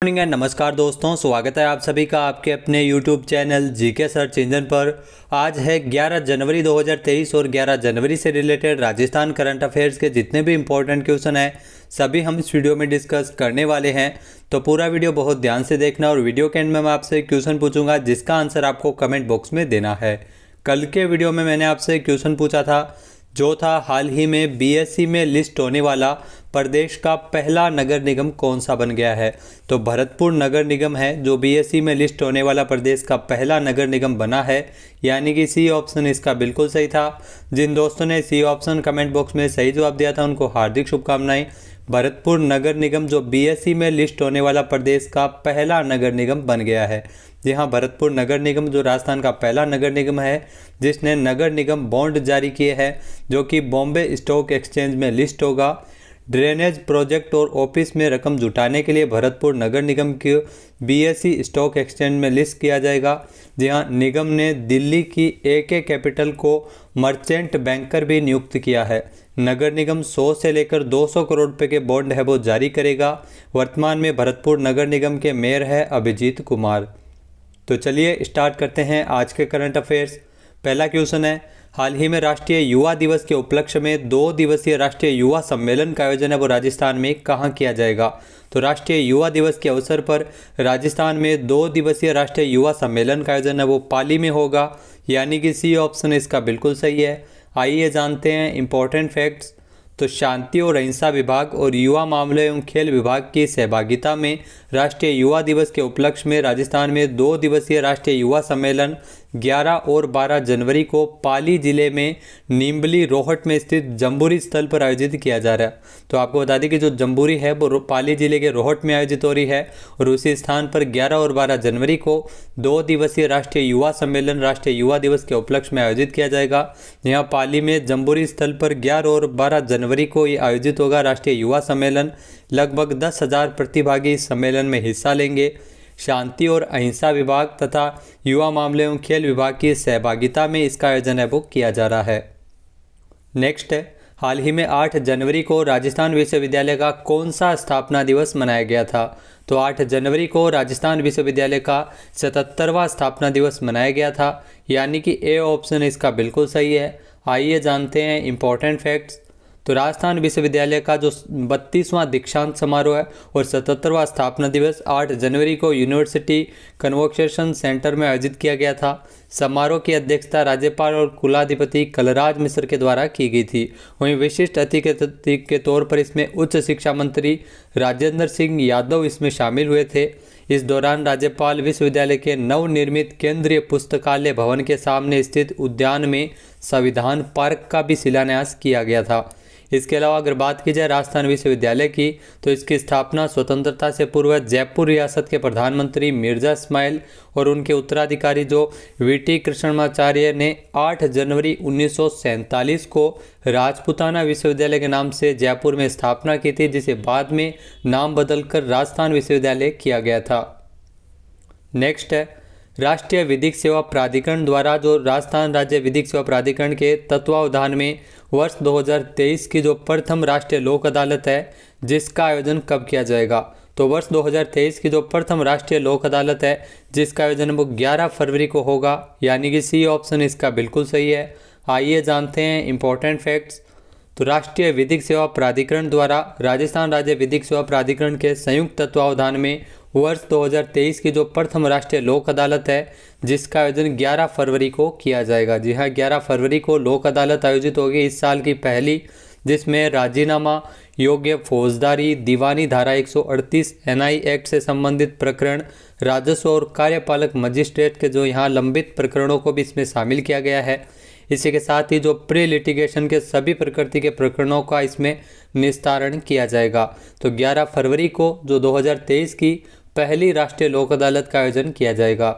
Morning and नमस्कार दोस्तों, स्वागत है आप सभी का आपके अपने YouTube channel GK search engine पर। आज है 11 जनवरी 2023 और 11 जनवरी से रिलेटेड राजस्थान करंट अफेयर्स के जितने भी इंपॉर्टेंट क्वेश्चन हैं सभी हम इस वीडियो में डिस्कस करने वाले हैं। तो पूरा वीडियो बहुत ध्यान से देखना और वीडियो के एंड में मैं आपसे क्वेश्चन पूछूंगा जिसका आंसर आपको कमेंट बॉक्स में देना है। कल के वीडियो में मैंने आपसे क्वेश्चन पूछा था जो था हाल ही में बीएसई में लिस्ट होने वाला प्रदेश का पहला नगर निगम कौन सा बन गया है। तो भरतपुर नगर निगम है जो बीएसई में लिस्ट होने वाला प्रदेश का पहला नगर निगम बना है, यानी कि सी ऑप्शन इसका बिल्कुल सही था। जिन दोस्तों ने सी ऑप्शन कमेंट बॉक्स में सही जवाब दिया था उनको हार्दिक शुभकामनाएं। भरतपुर नगर निगम जो बीएसई में लिस्ट होने वाला प्रदेश का पहला नगर निगम बन गया है। जी हाँ, भरतपुर नगर निगम जो राजस्थान का पहला नगर निगम है जिसने नगर निगम बॉन्ड जारी किए हैं जो कि बॉम्बे स्टॉक एक्सचेंज में लिस्ट होगा। ड्रेनेज प्रोजेक्ट और ऑफिस में रकम जुटाने के लिए भरतपुर नगर निगम को बीएसई स्टॉक एक्सचेंज में लिस्ट किया जाएगा। जी हाँ, निगम ने दिल्ली की एके कैपिटल को मर्चेंट बैंकर भी नियुक्त किया है। नगर निगम 100 से लेकर 200 करोड़ रुपए के बॉन्ड है वो जारी करेगा। वर्तमान में भरतपुर नगर निगम के मेयर है अभिजीत कुमार। तो चलिए स्टार्ट करते हैं आज के करंट अफेयर्स। पहला क्वेश्चन है, हाल ही में राष्ट्रीय युवा दिवस के उपलक्ष्य में 2 दिवसीय राष्ट्रीय युवा सम्मेलन का आयोजन है वो राजस्थान में कहाँ किया जाएगा। तो राष्ट्रीय युवा दिवस के अवसर पर राजस्थान में 2 दिवसीय राष्ट्रीय युवा सम्मेलन का आयोजन है वो पाली में होगा, यानी कि सी ऑप्शन इसका बिल्कुल सही है। आइए जानते हैं इंपॉर्टेंट फैक्ट्स। तो शांति और अहिंसा विभाग और युवा मामले एवं खेल विभाग की सहभागिता में राष्ट्रीय युवा दिवस के उपलक्ष्य में राजस्थान में 2 दिवसीय राष्ट्रीय युवा सम्मेलन 11 और 12 जनवरी को पाली जिले में नीमबली रोहट में स्थित जम्बूरी स्थल पर आयोजित किया जा रहा है। तो आपको बता दें कि जो जम्बूरी है वो पाली जिले के रोहट में आयोजित हो रही है और उसी स्थान पर 11 और 12 जनवरी को 2 दिवसीय राष्ट्रीय युवा सम्मेलन राष्ट्रीय युवा दिवस के उपलक्ष्य में आयोजित किया जाएगा। यहाँ पाली में जम्बूरी स्थल पर 11 और 12 जनवरी को ये आयोजित होगा राष्ट्रीय युवा सम्मेलन। लगभग 10,000 प्रतिभागी इस सम्मेलन में हिस्सा लेंगे। शांति और अहिंसा विभाग तथा युवा मामले एवं खेल विभाग की सहभागिता में इसका आयोजन है वो किया जा रहा है। नेक्स्ट है, हाल ही में 8 जनवरी को राजस्थान विश्वविद्यालय का कौन सा स्थापना दिवस मनाया गया था। तो 8 जनवरी को राजस्थान विश्वविद्यालय का 77वां स्थापना दिवस मनाया गया था, यानी कि ए ऑप्शन इसका बिल्कुल सही है। आइए जानते हैं इंपॉर्टेंट फैक्ट्स। तो राजस्थान विश्वविद्यालय का जो 32वां दीक्षांत समारोह है और 77वां स्थापना दिवस 8 जनवरी को यूनिवर्सिटी कन्वोकेशन सेंटर में आयोजित किया गया था। समारोह की अध्यक्षता राज्यपाल और कुलाधिपति कलराज मिश्र के द्वारा की गई थी। वहीं विशिष्ट अतिथि के तौर पर इसमें उच्च शिक्षा मंत्री राजेंद्र सिंह यादव इसमें शामिल हुए थे। इस दौरान राज्यपाल विश्वविद्यालय के नवनिर्मित केंद्रीय पुस्तकालय भवन के सामने स्थित उद्यान में संविधान पार्क का भी शिलान्यास किया गया था। इसके अलावा अगर बात की जाए राजस्थान विश्वविद्यालय की तो इसकी स्थापना स्वतंत्रता से पूर्व जयपुर रियासत के प्रधानमंत्री मिर्जा इस्माइल और उनके उत्तराधिकारी जो वीटी कृष्णमाचार्य ने 8 जनवरी 1947 को राजपूताना विश्वविद्यालय के नाम से जयपुर में स्थापना की थी, जिसे बाद में नाम बदलकर राजस्थान विश्वविद्यालय किया गया था। नेक्स्ट है, राष्ट्रीय विधिक सेवा प्राधिकरण द्वारा जो राजस्थान राज्य विधिक सेवा प्राधिकरण के तत्वावधान में वर्ष 2023 की जो प्रथम राष्ट्रीय लोक अदालत है जिसका आयोजन कब किया जाएगा। तो वर्ष 2023 की जो प्रथम राष्ट्रीय लोक अदालत है जिसका आयोजन वो 11 फरवरी को होगा, यानी कि सी ऑप्शन इसका बिल्कुल सही है। आइए जानते हैं इंपॉर्टेंट फैक्ट्स। तो राष्ट्रीय विधिक सेवा प्राधिकरण द्वारा राजस्थान राज्य विधिक सेवा प्राधिकरण के संयुक्त तत्वावधान में वर्ष 2023 की जो प्रथम राष्ट्रीय लोक अदालत है जिसका आयोजन 11 फरवरी को किया जाएगा। जी हाँ, 11 फरवरी को लोक अदालत आयोजित होगी, इस साल की पहली, जिसमें राजीनामा योग्य फौजदारी दीवानी धारा 138 एनआई एक्ट से संबंधित प्रकरण, राजस्व और कार्यपालक मजिस्ट्रेट के जो यहाँ लंबित प्रकरणों को भी इसमें शामिल किया गया है। इसी के साथ ही जो प्री लिटिगेशन के सभी प्रकृति के प्रकरणों का इसमें निस्तारण किया जाएगा। तो 11 फरवरी को जो 2023 की पहली राष्ट्रीय लोक अदालत का आयोजन किया जाएगा।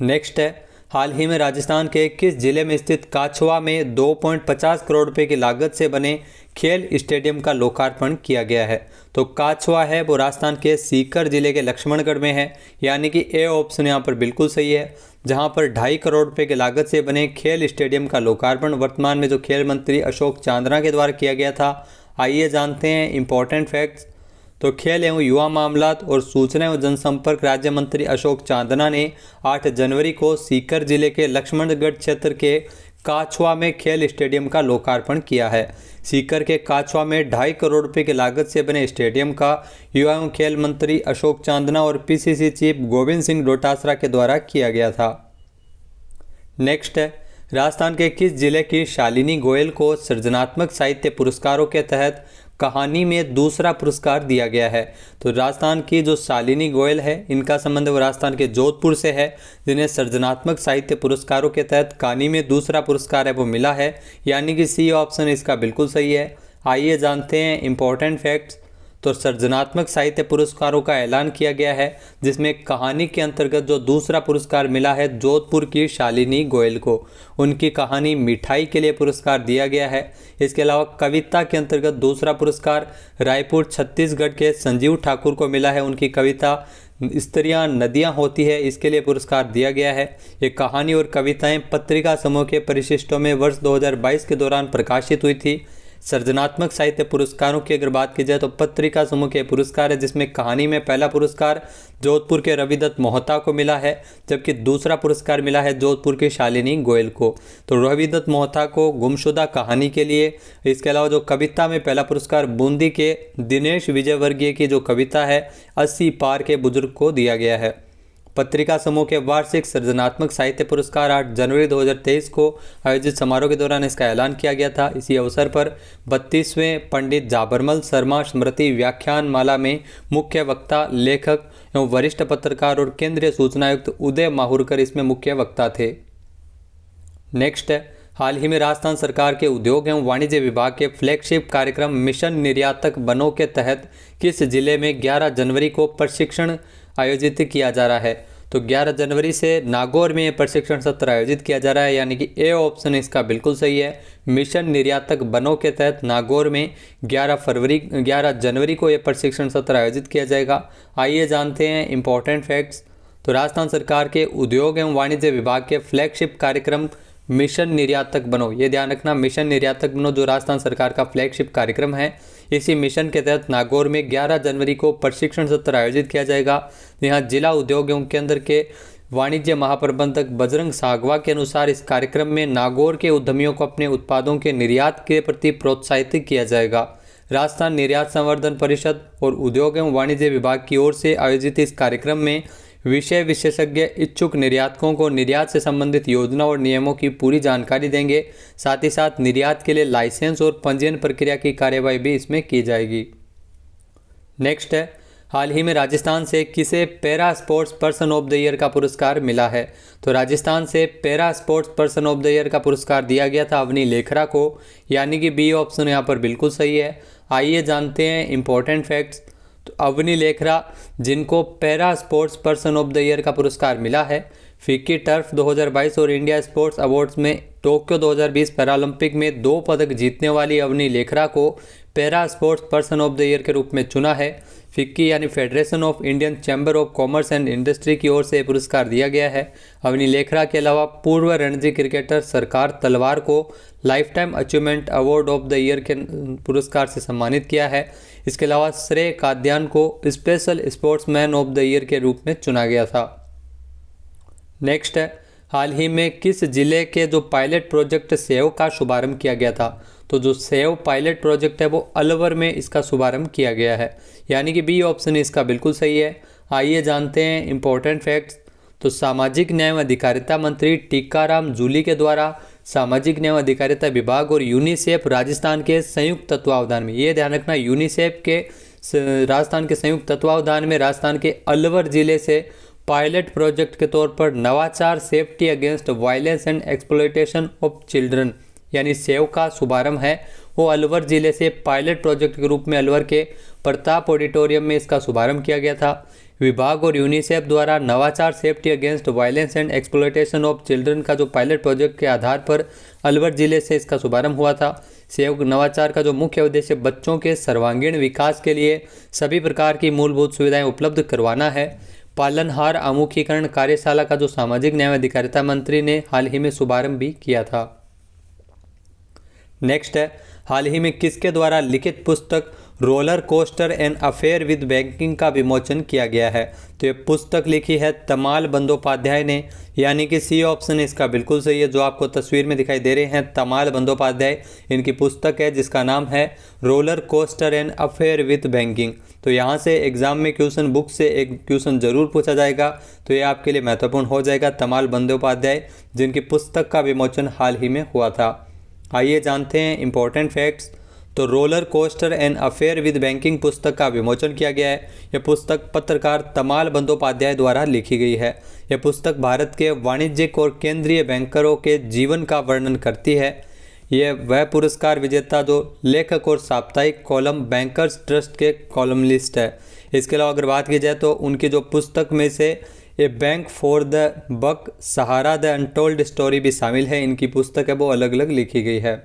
नेक्स्ट है, हाल ही में राजस्थान के किस जिले में स्थित काछवा में 2.50 करोड़ रुपए की लागत से बने खेल स्टेडियम का लोकार्पण किया गया है। तो काछवा है वो राजस्थान के सीकर जिले के लक्ष्मणगढ़ में है, यानी कि ए ऑप्शन यहाँ पर बिल्कुल सही है, जहाँ पर 2.5 करोड़ रुपए की लागत से बने खेल स्टेडियम का लोकार्पण वर्तमान में जो खेल मंत्री अशोक चांदना के द्वारा किया गया था। आइए जानते हैं इंपॉर्टेंट फैक्ट्स। तो खेल एवं युवा मामलात और सूचना एवं जनसंपर्क राज्य मंत्री अशोक चांदना ने 8 जनवरी को सीकर जिले के लक्ष्मणगढ़ क्षेत्र के काछवा में खेल स्टेडियम का लोकार्पण किया है। सीकर के काछवा में 2.5 करोड़ रुपए की लागत से बने स्टेडियम का युवा एवं खेल मंत्री अशोक चांदना और पीसीसी चीफ गोविंद सिंह डोटासरा के द्वारा किया गया था। नेक्स्ट है, राजस्थान के किस जिले की शालिनी गोयल को सृजनात्मक साहित्य पुरस्कारों के तहत कहानी में दूसरा पुरस्कार दिया गया है? तो राजस्थान की जो शालिनी गोयल है, इनका संबंध वो राजस्थान के जोधपुर से है, जिन्हें सृजनात्मक साहित्य पुरस्कारों के तहत कहानी में दूसरा पुरस्कार है वो मिला है, यानी कि सी ऑप्शन इसका बिल्कुल सही है। आइए जानते हैं इंपॉर्टेंट फैक्ट्स। तो सृजनात्मक साहित्य पुरस्कारों का ऐलान किया गया है, जिसमें कहानी के अंतर्गत जो दूसरा पुरस्कार मिला है जोधपुर की शालिनी गोयल को। उनकी कहानी मिठाई के लिए पुरस्कार दिया गया है। इसके अलावा कविता के अंतर्गत दूसरा पुरस्कार रायपुर छत्तीसगढ़ के संजीव ठाकुर को मिला है। उनकी कविता स्त्रियां नदियां होती है, इसके लिए पुरस्कार दिया गया है। ये कहानी और कविताएं पत्रिका समूह के परिशिष्टों में वर्ष 2022 के दौरान प्रकाशित हुई थी। सृजनात्मक साहित्य पुरस्कारों की अगर बात की जाए तो पत्रिका समूह के पुरस्कार है, जिसमें कहानी में पहला पुरस्कार जोधपुर के रविदत्त मोहता को मिला है, जबकि दूसरा पुरस्कार मिला है जोधपुर की शालिनी गोयल को। तो रविदत्त मोहता को गुमशुदा कहानी के लिए, इसके अलावा जो कविता में पहला पुरस्कार बूंदी के दिनेश विजयवर्गीय की जो कविता है 80 पार के बुजुर्ग को दिया गया है। पत्रिका समूह के वार्षिक सृजनात्मक साहित्य पुरस्कार 8 जनवरी 2023 को आयोजित समारोह के दौरान इसका ऐलान किया गया था। इसी अवसर पर 32वें पंडित जाबरमल शर्मा स्मृति व्याख्यान माला में मुख्य वक्ता, लेखक एवं वरिष्ठ पत्रकार और केंद्रीय सूचना आयुक्त उदय माहुरकर इसमें मुख्य वक्ता थे। नेक्स्ट है, हाल ही में राजस्थान सरकार के उद्योग एवं वाणिज्य विभाग के फ्लैगशिप कार्यक्रम मिशन निर्यातक बनों के तहत किस जिले में 11 जनवरी को प्रशिक्षण आयोजित किया जा रहा है? तो 11 जनवरी से नागौर में प्रशिक्षण सत्र आयोजित किया जा रहा है, यानी कि ए ऑप्शन इसका बिल्कुल सही है। मिशन निर्यातक बनों के तहत नागौर में 11 जनवरी को यह प्रशिक्षण सत्र आयोजित किया जाएगा। आइए जानते हैं इंपॉर्टेंट फैक्ट्स। तो राजस्थान सरकार के उद्योग एवं वाणिज्य विभाग के फ्लैगशिप कार्यक्रम मिशन निर्यातक बनो, ये ध्यान रखना, मिशन निर्यातक बनो जो राजस्थान सरकार का फ्लैगशिप कार्यक्रम है, इसी मिशन के तहत नागौर में 11 जनवरी को प्रशिक्षण सत्र आयोजित किया जाएगा। यहाँ जिला उद्योग एवं केंद्र के वाणिज्य महाप्रबंधक बजरंग सागवा के अनुसार इस कार्यक्रम में नागौर के उद्यमियों को अपने उत्पादों के निर्यात के प्रति प्रोत्साहित किया जाएगा। राजस्थान निर्यात संवर्धन परिषद और उद्योग एवं वाणिज्य विभाग की ओर से आयोजित इस कार्यक्रम में विषय विशेषज्ञ इच्छुक निर्यातकों को निर्यात से संबंधित योजना और नियमों की पूरी जानकारी देंगे। साथ ही साथ निर्यात के लिए लाइसेंस और पंजीयन प्रक्रिया की कार्यवाही भी इसमें की जाएगी। नेक्स्ट है, हाल ही में राजस्थान से किसे para sports person of the year का पुरस्कार मिला है? तो राजस्थान से para sports person of the year का पुरस्कार दिया गया था अवनी लेखरा को, यानी कि बी ऑप्शन यहाँ पर बिल्कुल सही है। आइए जानते हैं इंपॉर्टेंट फैक्ट्स। तो अवनी लेखरा, जिनको para sports person of the year का पुरस्कार मिला है, फिक्की टर्फ 2022 और इंडिया स्पोर्ट्स अवार्ड्स में टोक्यो 2020 पैरालंपिक में 2 पदक जीतने वाली अवनी लेखरा को para sports person of the year के रूप में चुना है। फिक्की यानी federation of Indian chamber of commerce and industry की ओर से पुरस्कार दिया गया है। अवनी लेखरा के अलावा पूर्व रणजी क्रिकेटर सरकार तलवार को life time achievement award of the year के पुरस्कार से सम्मानित किया है। इसके अलावा श्रेय काद्यान को special sportsman of the year के रूप में चुना गया था। नेक्स्ट है, हाल ही में किस जिले के जो पायलट प्रोजेक्ट सेव का शुभारंभ किया गया था? तो जो सेव पायलट प्रोजेक्ट है वो अलवर में इसका शुभारंभ किया गया है, यानी कि बी ऑप्शन इसका बिल्कुल सही है। आइए जानते हैं इंपॉर्टेंट फैक्ट्स। तो सामाजिक न्याय एवं अधिकारिता मंत्री टीकाराम जूली के द्वारा सामाजिक न्याय एवं अधिकारिता विभाग और यूनिसेफ राजस्थान के संयुक्त तत्वावधान में, ये ध्यान रखना, यूनिसेफ के राजस्थान के संयुक्त तत्वावधान में राजस्थान के अलवर जिले से पायलट प्रोजेक्ट के तौर पर नवाचार safety against violence and exploitation of children यानी सेव का शुभारंभ है, वो अलवर जिले से पायलट प्रोजेक्ट के रूप में अलवर के प्रताप ऑडिटोरियम में इसका शुभारंभ किया गया था। विभाग और यूनिसेफ द्वारा नवाचार safety against violence and exploitation of children का जो पायलट प्रोजेक्ट के आधार पर अलवर जिले से इसका शुभारंभ हुआ था। सेव नवाचार का जो मुख्य उद्देश्य बच्चों के सर्वांगीण विकास के लिए सभी प्रकार की मूलभूत सुविधाएं उपलब्ध करवाना है। पालनहार आमुखीकरण कार्यशाला का जो सामाजिक न्याय अधिकारिता मंत्री ने हाल ही में शुभारंभ भी किया था। नेक्स्ट है, हाल ही में किसके द्वारा लिखित पुस्तक roller coaster and affair with banking का विमोचन किया गया है। तो ये पुस्तक लिखी है तमाल बंदोपाध्याय ने, यानी कि सी ऑप्शन इसका बिल्कुल सही है। जो आपको तस्वीर में दिखाई दे रहे हैं तमाल बंदोपाध्याय, इनकी पुस्तक है जिसका नाम है roller coaster and affair with banking. तो यहाँ से एग्जाम में क्वेश्चन बुक से एक क्वेश्चन जरूर पूछा जाएगा, तो ये आपके लिए महत्वपूर्ण हो जाएगा। तमाल बंदोपाध्याय जिनकी पुस्तक का विमोचन हाल ही में हुआ था। आइए जानते हैं इंपॉर्टेंट फैक्ट्स। तो roller coaster and affair with banking पुस्तक का विमोचन किया गया है। यह पुस्तक पत्रकार तमाल बंदोपाध्याय द्वारा लिखी गई है। यह पुस्तक भारत के वाणिज्यिक और केंद्रीय बैंकरों के जीवन का वर्णन करती है। यह वह पुरस्कार विजेता जो लेखक और साप्ताहिक कॉलम बैंकर्स ट्रस्ट के कॉलमलिस्ट है। इसके अलावा अगर बात की जाए तो उनकी जो पुस्तक में से a bank for the buck, Sahara, the untold story भी शामिल है। इनकी पुस्तक है वो अलग अलग लिखी गई है।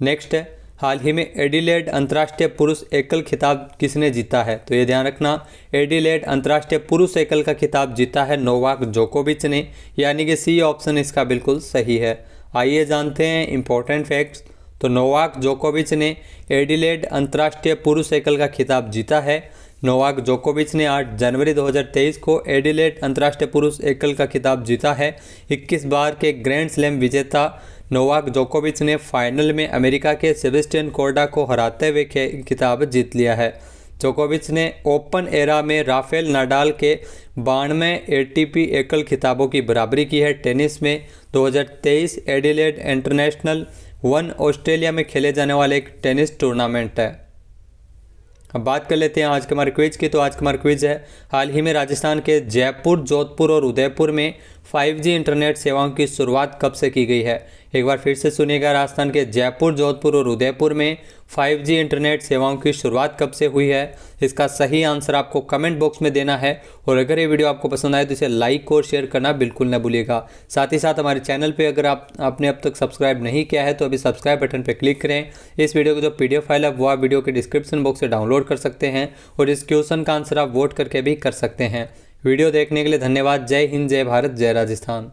नेक्स्ट है, हाल ही में एडिलेड अंतर्राष्ट्रीय पुरुष एकल खिताब किसने जीता है? तो ये ध्यान रखना, एडिलेड अंतर्राष्ट्रीय पुरुष एकल का खिताब जीता है नोवाक जोकोविच ने, यानी कि सी ऑप्शन इसका बिल्कुल सही है। आइए जानते हैं इंपॉर्टेंट फैक्ट्स। तो नोवाक जोकोविच ने एडिलेड अंतर्राष्ट्रीय पुरुष एकल का खिताब जीता है। नोवाक जोकोविच ने 8 जनवरी 2023 को एडिलेड अंतर्राष्ट्रीय पुरुष एकल का खिताब जीता है। 21 बार के ग्रैंड स्लैम विजेता नोवाक जोकोविच ने फाइनल में अमेरिका के सेबेस्टियन कोर्डा को हराते हुए खिताब जीत लिया है। जोकोविच ने ओपन एरा में राफेल नाडाल के 92 एटीपी एकल खिताबों की बराबरी की है। टेनिस में 2023 एडिलेड इंटरनेशनल 1 ऑस्ट्रेलिया में खेले जाने वाले एक टेनिस टूर्नामेंट है। अब बात कर लेते हैं आज के हमारे क्विज की। तो आज का हमारा क्विज है, हाल ही में राजस्थान के जयपुर, जोधपुर और उदयपुर में 5G इंटरनेट सेवाओं की शुरुआत कब से की गई है? एक बार फिर से सुनिएगा, राजस्थान के जयपुर, जोधपुर और उदयपुर में 5G इंटरनेट सेवाओं की शुरुआत कब से हुई है? इसका सही आंसर आपको कमेंट बॉक्स में देना है। और अगर ये वीडियो आपको पसंद आए तो इसे लाइक और शेयर करना बिल्कुल न भूलिएगा। साथ ही साथ हमारे चैनल पे अगर आपने अब तक सब्सक्राइब नहीं किया है तो अभी सब्सक्राइब बटन पर क्लिक करें। इस वीडियो की जो PDF फाइल है वो आप वीडियो के डिस्क्रिप्शन बॉक्स से डाउनलोड कर सकते हैं और इस क्वेश्चन का आंसर आप वोट करके भी कर सकते हैं। वीडियो देखने के लिए धन्यवाद। जय हिंद, जय भारत, जय राजस्थान।